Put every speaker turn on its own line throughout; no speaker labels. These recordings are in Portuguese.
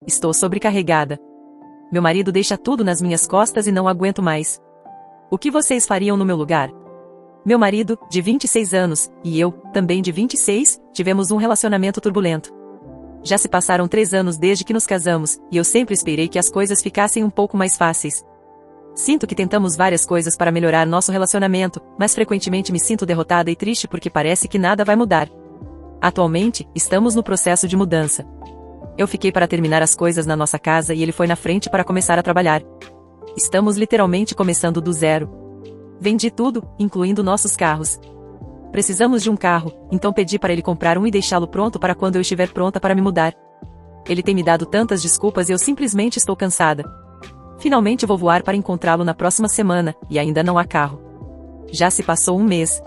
Estou sobrecarregada. Meu marido deixa tudo nas minhas costas e não aguento mais. O que vocês fariam no meu lugar? Meu marido, de 26 anos, e eu, também de 26, tivemos um relacionamento turbulento. Já se passaram 3 anos desde que nos casamos, e eu sempre esperei que as coisas ficassem um pouco mais fáceis. Sinto que tentamos várias coisas para melhorar nosso relacionamento, mas frequentemente me sinto derrotada e triste porque parece que nada vai mudar. Atualmente, estamos no processo de mudança. Eu fiquei para terminar as coisas na nossa casa e ele foi na frente para começar a trabalhar. Estamos literalmente começando do zero. Vendi tudo, incluindo nossos carros. Precisamos de um carro, então pedi para ele comprar um e deixá-lo pronto para quando eu estiver pronta para me mudar. Ele tem me dado tantas desculpas e eu simplesmente estou cansada. Finalmente vou voar para encontrá-lo na próxima semana, e ainda não há carro. Já se passou um mês.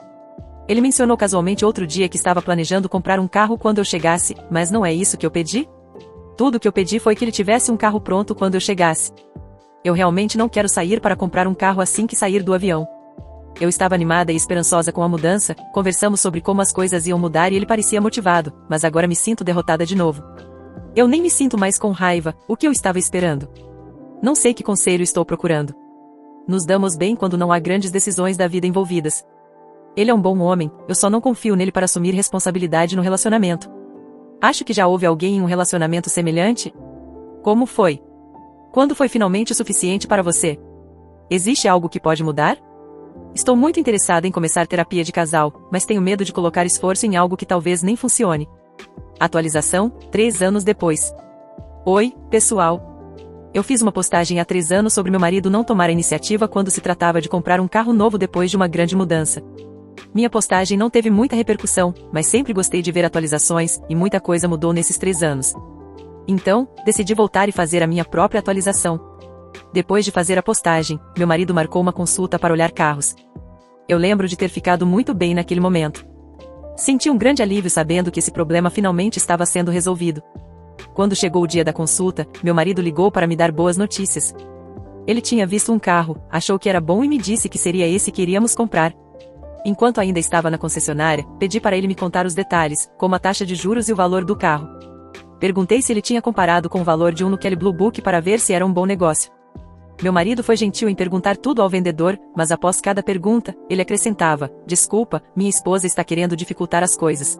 Ele mencionou casualmente outro dia que estava planejando comprar um carro quando eu chegasse, mas não é isso que eu pedi? Tudo o que eu pedi foi que ele tivesse um carro pronto quando eu chegasse. Eu realmente não quero sair para comprar um carro assim que sair do avião. Eu estava animada e esperançosa com a mudança, conversamos sobre como as coisas iam mudar e ele parecia motivado, mas agora me sinto derrotada de novo. Eu nem me sinto mais com raiva, o que eu estava esperando. Não sei que conselho estou procurando. Nos damos bem quando não há grandes decisões da vida envolvidas. Ele é um bom homem, eu só não confio nele para assumir responsabilidade no relacionamento. Acho que já houve alguém em um relacionamento semelhante? Como foi? Quando foi finalmente o suficiente para você? Existe algo que pode mudar? Estou muito interessada em começar terapia de casal, mas tenho medo de colocar esforço em algo que talvez nem funcione. Atualização, 3 anos depois. Oi, pessoal. Eu fiz uma postagem há 3 anos sobre meu marido não tomar a iniciativa quando se tratava de comprar um carro novo depois de uma grande mudança. Minha postagem não teve muita repercussão, mas sempre gostei de ver atualizações, e muita coisa mudou nesses 3 anos. Então, decidi voltar e fazer a minha própria atualização. Depois de fazer a postagem, meu marido marcou uma consulta para olhar carros. Eu lembro de ter ficado muito bem naquele momento. Senti um grande alívio sabendo que esse problema finalmente estava sendo resolvido. Quando chegou o dia da consulta, meu marido ligou para me dar boas notícias. Ele tinha visto um carro, achou que era bom e me disse que seria esse que iríamos comprar. Enquanto ainda estava na concessionária, pedi para ele me contar os detalhes, como a taxa de juros e o valor do carro. Perguntei se ele tinha comparado com o valor de um no Kelley Blue Book para ver se era um bom negócio. Meu marido foi gentil em perguntar tudo ao vendedor, mas após cada pergunta, ele acrescentava: "Desculpa, minha esposa está querendo dificultar as coisas."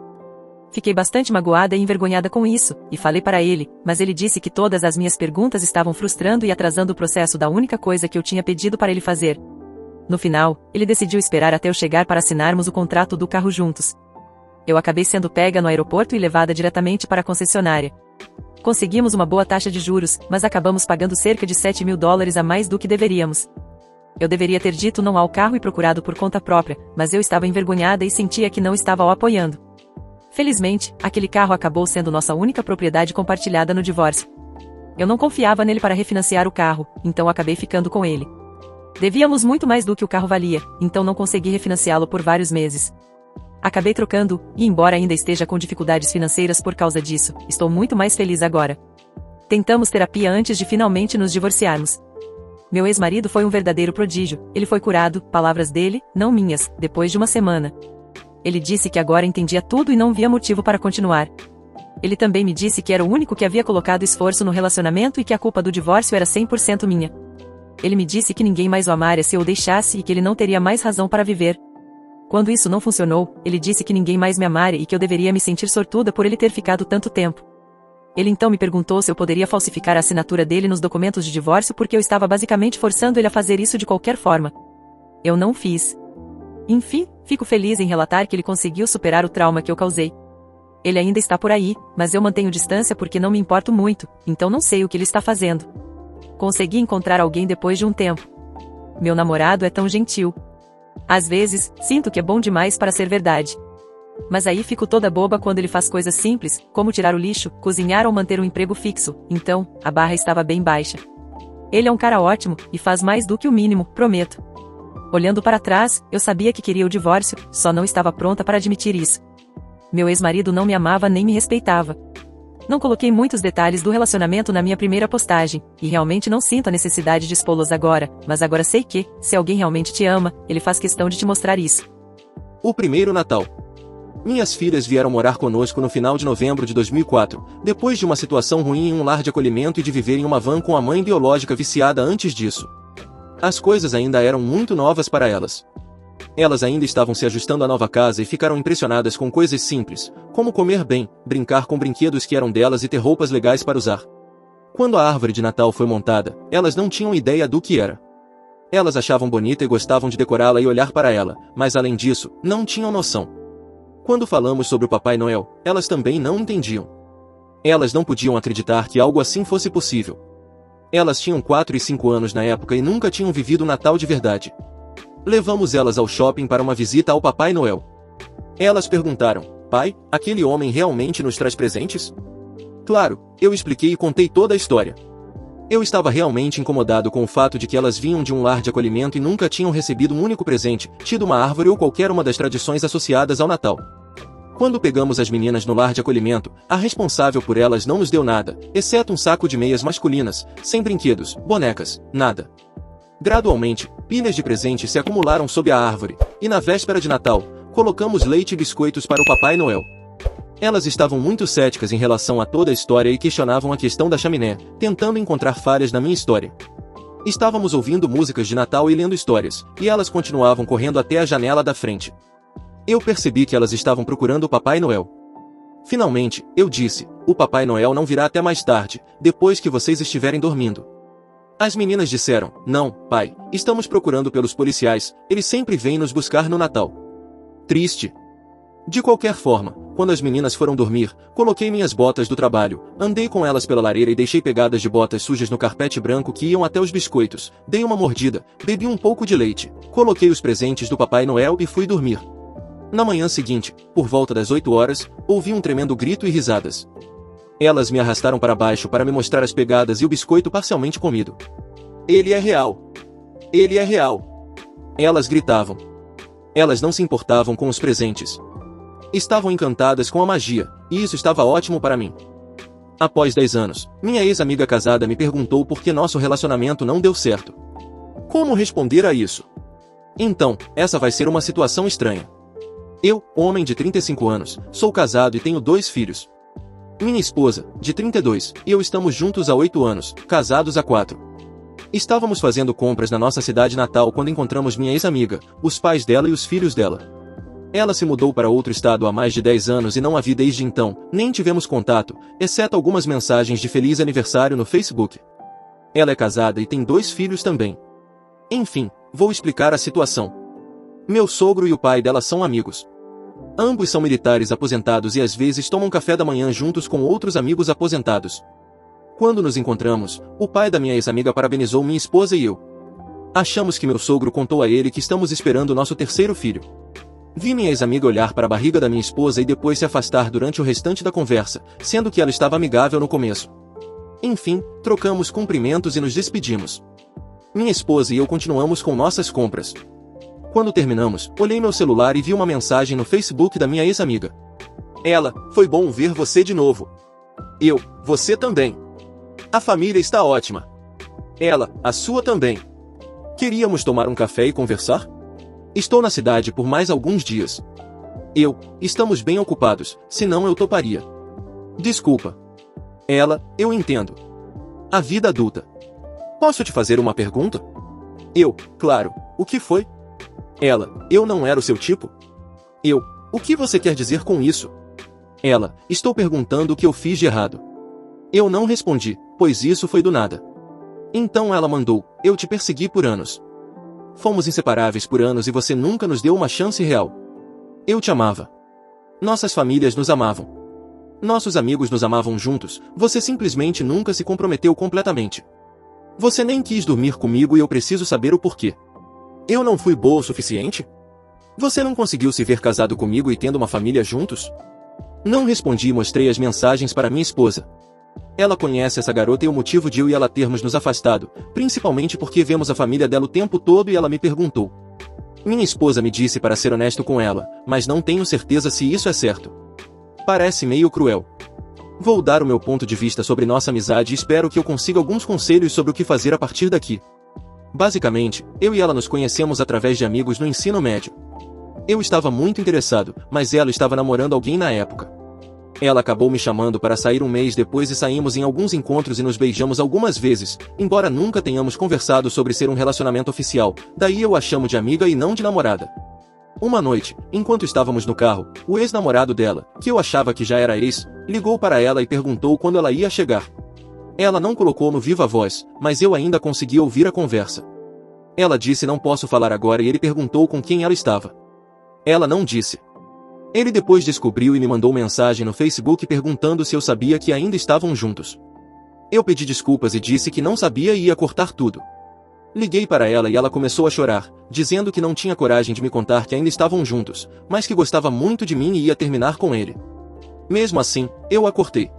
Fiquei bastante magoada e envergonhada com isso, e falei para ele, mas ele disse que todas as minhas perguntas estavam frustrando e atrasando o processo da única coisa que eu tinha pedido para ele fazer. No final, ele decidiu esperar até eu chegar para assinarmos o contrato do carro juntos. Eu acabei sendo pega no aeroporto e levada diretamente para a concessionária. Conseguimos uma boa taxa de juros, mas acabamos pagando cerca de $7.000 a mais do que deveríamos. Eu deveria ter dito não ao carro e procurado por conta própria, mas eu estava envergonhada e sentia que não estava o apoiando. Felizmente, aquele carro acabou sendo nossa única propriedade compartilhada no divórcio. Eu não confiava nele para refinanciar o carro, então acabei ficando com ele. Devíamos muito mais do que o carro valia, então não consegui refinanciá-lo por vários meses. Acabei trocando, e embora ainda esteja com dificuldades financeiras por causa disso, estou muito mais feliz agora. Tentamos terapia antes de finalmente nos divorciarmos. Meu ex-marido foi um verdadeiro prodígio, ele foi curado, palavras dele, não minhas, depois de uma semana. Ele disse que agora entendia tudo e não via motivo para continuar. Ele também me disse que era o único que havia colocado esforço no relacionamento e que a culpa do divórcio era 100% minha. Ele me disse que ninguém mais o amaria se eu o deixasse e que ele não teria mais razão para viver. Quando isso não funcionou, ele disse que ninguém mais me amaria e que eu deveria me sentir sortuda por ele ter ficado tanto tempo. Ele então me perguntou se eu poderia falsificar a assinatura dele nos documentos de divórcio porque eu estava basicamente forçando ele a fazer isso de qualquer forma. Eu não fiz. Enfim, fico feliz em relatar que ele conseguiu superar o trauma que eu causei. Ele ainda está por aí, mas eu mantenho distância porque não me importo muito, então não sei o que ele está fazendo. Consegui encontrar alguém depois de um tempo. Meu namorado é tão gentil. Às vezes, sinto que é bom demais para ser verdade. Mas aí fico toda boba quando ele faz coisas simples, como tirar o lixo, cozinhar ou manter um emprego fixo, então, a barra estava bem baixa. Ele é um cara ótimo, e faz mais do que o mínimo, prometo. Olhando para trás, eu sabia que queria o divórcio, só não estava pronta para admitir isso. Meu ex-marido não me amava nem me respeitava. Não coloquei muitos detalhes do relacionamento na minha primeira postagem, e realmente não sinto a necessidade de expô-los agora, mas agora sei que, se alguém realmente te ama, ele faz questão de te mostrar isso.
O primeiro Natal. Minhas filhas vieram morar conosco no final de novembro de 2004, depois de uma situação ruim em um lar de acolhimento e de viver em uma van com a mãe biológica viciada antes disso. As coisas ainda eram muito novas para elas. Elas ainda estavam se ajustando à nova casa e ficaram impressionadas com coisas simples, como comer bem, brincar com brinquedos que eram delas e ter roupas legais para usar. Quando a árvore de Natal foi montada, elas não tinham ideia do que era. Elas achavam bonita e gostavam de decorá-la e olhar para ela, mas além disso, não tinham noção. Quando falamos sobre o Papai Noel, elas também não entendiam. Elas não podiam acreditar que algo assim fosse possível. Elas tinham 4 e 5 anos na época e nunca tinham vivido o Natal de verdade. Levamos elas ao shopping para uma visita ao Papai Noel. Elas perguntaram: pai, aquele homem realmente nos traz presentes? Claro, eu expliquei e contei toda a história. Eu estava realmente incomodado com o fato de que elas vinham de um lar de acolhimento e nunca tinham recebido um único presente, tido uma árvore ou qualquer uma das tradições associadas ao Natal. Quando pegamos as meninas no lar de acolhimento, a responsável por elas não nos deu nada, exceto um saco de meias masculinas, sem brinquedos, bonecas, nada. Gradualmente, pilhas de presentes se acumularam sob a árvore, e na véspera de Natal, colocamos leite e biscoitos para o Papai Noel. Elas estavam muito céticas em relação a toda a história e questionavam a questão da chaminé, tentando encontrar falhas na minha história. Estávamos ouvindo músicas de Natal e lendo histórias, e elas continuavam correndo até a janela da frente. Eu percebi que elas estavam procurando o Papai Noel. Finalmente, eu disse: o Papai Noel não virá até mais tarde, depois que vocês estiverem dormindo. As meninas disseram: não, pai, estamos procurando pelos policiais, eles sempre vêm nos buscar no Natal. Triste. De qualquer forma, quando as meninas foram dormir, coloquei minhas botas do trabalho, andei com elas pela lareira e deixei pegadas de botas sujas no carpete branco que iam até os biscoitos, dei uma mordida, bebi um pouco de leite, coloquei os presentes do Papai Noel e fui dormir. Na manhã seguinte, por volta das 8 horas, ouvi um tremendo grito e risadas. Elas me arrastaram para baixo para me mostrar as pegadas e o biscoito parcialmente comido. Ele é real! Ele é real! Elas gritavam. Elas não se importavam com os presentes. Estavam encantadas com a magia, e isso estava ótimo para mim. Após 10 anos, minha ex-amiga casada me perguntou por que nosso relacionamento não deu certo. Como responder a isso? Então, essa vai ser uma situação estranha. Eu, homem de 35 anos, sou casado e tenho 2 filhos. Minha esposa, de 32, e eu estamos juntos há 8 anos, casados há 4. Estávamos fazendo compras na nossa cidade natal quando encontramos minha ex-amiga, os pais dela e os filhos dela. Ela se mudou para outro estado há mais de 10 anos e não a vi desde então, nem tivemos contato, exceto algumas mensagens de feliz aniversário no Facebook. Ela é casada e tem 2 filhos também. Enfim, vou explicar a situação. Meu sogro e o pai dela são amigos. Ambos são militares aposentados e às vezes tomam café da manhã juntos com outros amigos aposentados. Quando nos encontramos, o pai da minha ex-amiga parabenizou minha esposa e eu. Achamos que meu sogro contou a ele que estamos esperando nosso 3º filho. Vi minha ex-amiga olhar para a barriga da minha esposa e depois se afastar durante o restante da conversa, sendo que ela estava amigável no começo. Enfim, trocamos cumprimentos e nos despedimos. Minha esposa e eu continuamos com nossas compras. Quando terminamos, olhei meu celular e vi uma mensagem no Facebook da minha ex-amiga. Ela: foi bom ver você de novo. Eu: você também. A família está ótima. Ela: a sua também. Queríamos tomar um café e conversar? Estou na cidade por mais alguns dias. Eu: estamos bem ocupados, senão eu toparia. Desculpa. Ela: eu entendo. A vida adulta. Posso te fazer uma pergunta? Eu: claro, o que foi? Ela: eu não era o seu tipo? Eu: o que você quer dizer com isso? Ela: estou perguntando o que eu fiz de errado. Eu não respondi, pois isso foi do nada. Então ela mandou: eu te persegui por anos. Fomos inseparáveis por anos e você nunca nos deu uma chance real. Eu te amava. Nossas famílias nos amavam. Nossos amigos nos amavam juntos, você simplesmente nunca se comprometeu completamente. Você nem quis dormir comigo e eu preciso saber o porquê. Eu não fui boa o suficiente? Você não conseguiu se ver casado comigo e tendo uma família juntos? Não respondi e mostrei as mensagens para minha esposa. Ela conhece essa garota e o motivo de eu e ela termos nos afastado, principalmente porque vemos a família dela o tempo todo e ela me perguntou. Minha esposa me disse para ser honesto com ela, mas não tenho certeza se isso é certo. Parece meio cruel. Vou dar o meu ponto de vista sobre nossa amizade e espero que eu consiga alguns conselhos sobre o que fazer a partir daqui. Basicamente, eu e ela nos conhecemos através de amigos no ensino médio. Eu estava muito interessado, mas ela estava namorando alguém na época. Ela acabou me chamando para sair um mês depois e saímos em alguns encontros e nos beijamos algumas vezes, embora nunca tenhamos conversado sobre ser um relacionamento oficial, daí eu a chamo de amiga e não de namorada. Uma noite, enquanto estávamos no carro, o ex-namorado dela, que eu achava que já era ex, ligou para ela e perguntou quando ela ia chegar. Ela não colocou no viva voz, mas eu ainda consegui ouvir a conversa. Ela disse não posso falar agora e ele perguntou com quem ela estava. Ela não disse. Ele depois descobriu e me mandou mensagem no Facebook perguntando se eu sabia que ainda estavam juntos. Eu pedi desculpas e disse que não sabia e ia cortar tudo. Liguei para ela e ela começou a chorar, dizendo que não tinha coragem de me contar que ainda estavam juntos, mas que gostava muito de mim e ia terminar com ele. Mesmo assim, eu a cortei.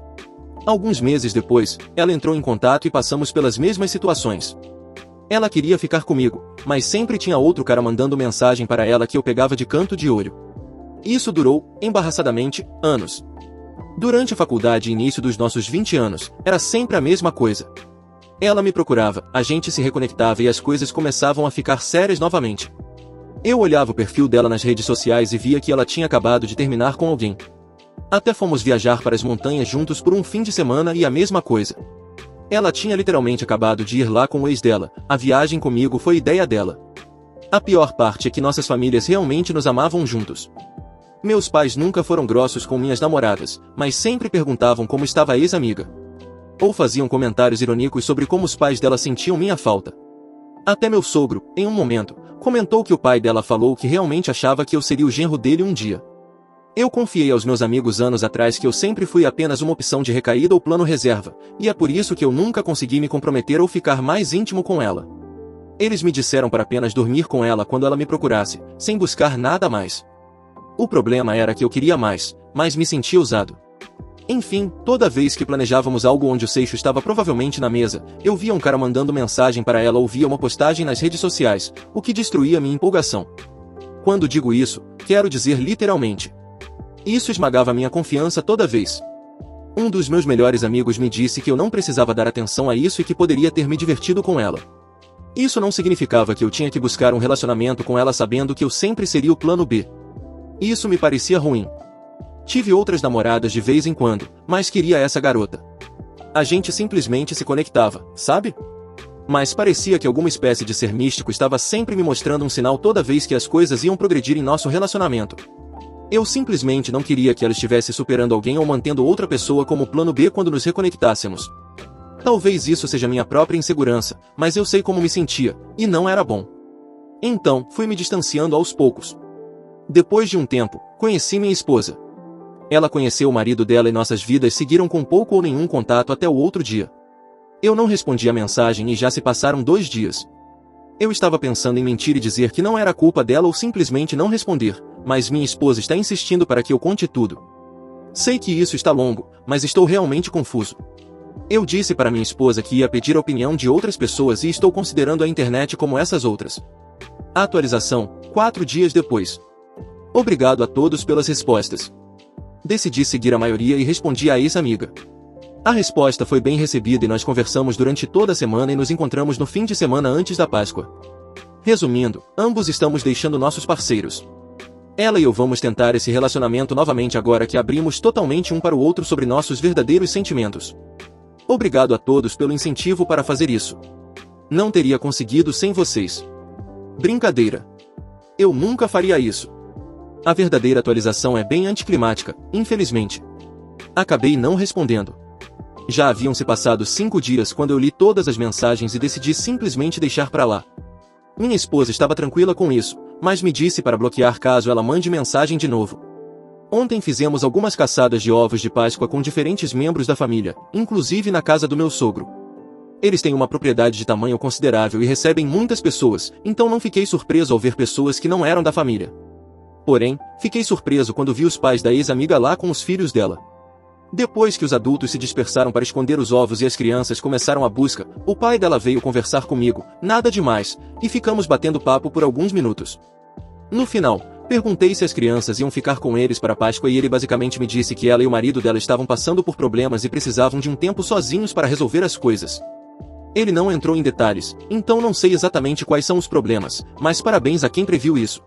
Alguns meses depois, ela entrou em contato e passamos pelas mesmas situações. Ela queria ficar comigo, mas sempre tinha outro cara mandando mensagem para ela que eu pegava de canto de olho. Isso durou, embaraçadamente, anos. Durante a faculdade e início dos nossos 20 anos, era sempre a mesma coisa. Ela me procurava, a gente se reconectava e as coisas começavam a ficar sérias novamente. Eu olhava o perfil dela nas redes sociais e via que ela tinha acabado de terminar com alguém. Até fomos viajar para as montanhas juntos por um fim de semana e a mesma coisa. Ela tinha literalmente acabado de ir lá com o ex dela, a viagem comigo foi ideia dela. A pior parte é que nossas famílias realmente nos amavam juntos. Meus pais nunca foram grossos com minhas namoradas, mas sempre perguntavam como estava a ex-amiga. Ou faziam comentários irônicos sobre como os pais dela sentiam minha falta. Até meu sogro, em um momento, comentou que o pai dela falou que realmente achava que eu seria o genro dele um dia. Eu confiei aos meus amigos anos atrás que eu sempre fui apenas uma opção de recaída ou plano reserva, e é por isso que eu nunca consegui me comprometer ou ficar mais íntimo com ela. Eles me disseram para apenas dormir com ela quando ela me procurasse, sem buscar nada mais. O problema era que eu queria mais, mas me sentia usado. Enfim, toda vez que planejávamos algo onde o Seixo estava provavelmente na mesa, eu via um cara mandando mensagem para ela ou via uma postagem nas redes sociais, o que destruía minha empolgação. Quando digo isso, quero dizer literalmente. Isso esmagava minha confiança toda vez. Um dos meus melhores amigos me disse que eu não precisava dar atenção a isso e que poderia ter me divertido com ela. Isso não significava que eu tinha que buscar um relacionamento com ela sabendo que eu sempre seria o plano B. Isso me parecia ruim. Tive outras namoradas de vez em quando, mas queria essa garota. A gente simplesmente se conectava, sabe? Mas parecia que alguma espécie de ser místico estava sempre me mostrando um sinal toda vez que as coisas iam progredir em nosso relacionamento. Eu simplesmente não queria que ela estivesse superando alguém ou mantendo outra pessoa como plano B quando nos reconectássemos. Talvez isso seja minha própria insegurança, mas eu sei como me sentia, e não era bom. Então, fui me distanciando aos poucos. Depois de um tempo, conheci minha esposa. Ela conheceu o marido dela e nossas vidas seguiram com pouco ou nenhum contato até o outro dia. Eu não respondi a mensagem e já se passaram 2 dias. Eu estava pensando em mentir e dizer que não era culpa dela ou simplesmente não responder, mas minha esposa está insistindo para que eu conte tudo. Sei que isso está longo, mas estou realmente confuso. Eu disse para minha esposa que ia pedir a opinião de outras pessoas e estou considerando a internet como essas outras. Atualização, 4 dias depois. Obrigado a todos pelas respostas. Decidi seguir a maioria e respondi à ex-amiga. A resposta foi bem recebida e nós conversamos durante toda a semana e nos encontramos no fim de semana antes da Páscoa. Resumindo, ambos estamos deixando nossos parceiros. Ela e eu vamos tentar esse relacionamento novamente agora que abrimos totalmente um para o outro sobre nossos verdadeiros sentimentos. Obrigado a todos pelo incentivo para fazer isso. Não teria conseguido sem vocês. Brincadeira. Eu nunca faria isso. A verdadeira atualização é bem anticlimática, infelizmente. Acabei não respondendo. Já haviam se passado 5 dias quando eu li todas as mensagens e decidi simplesmente deixar pra lá. Minha esposa estava tranquila com isso, mas me disse para bloquear caso ela mande mensagem de novo. Ontem fizemos algumas caçadas de ovos de Páscoa com diferentes membros da família, inclusive na casa do meu sogro. Eles têm uma propriedade de tamanho considerável e recebem muitas pessoas, então não fiquei surpreso ao ver pessoas que não eram da família. Porém, fiquei surpreso quando vi os pais da ex-amiga lá com os filhos dela. Depois que os adultos se dispersaram para esconder os ovos e as crianças começaram a busca, o pai dela veio conversar comigo, nada demais, e ficamos batendo papo por alguns minutos. No final, perguntei se as crianças iam ficar com eles para a Páscoa e ele basicamente me disse que ela e o marido dela estavam passando por problemas e precisavam de um tempo sozinhos para resolver as coisas. Ele não entrou em detalhes, então não sei exatamente quais são os problemas, mas parabéns a quem previu isso.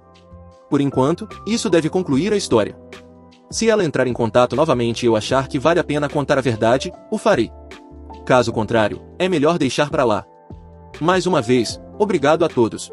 Por enquanto, isso deve concluir a história. Se ela entrar em contato novamente e eu achar que vale a pena contar a verdade, o farei. Caso contrário, é melhor deixar pra lá. Mais uma vez, obrigado a todos.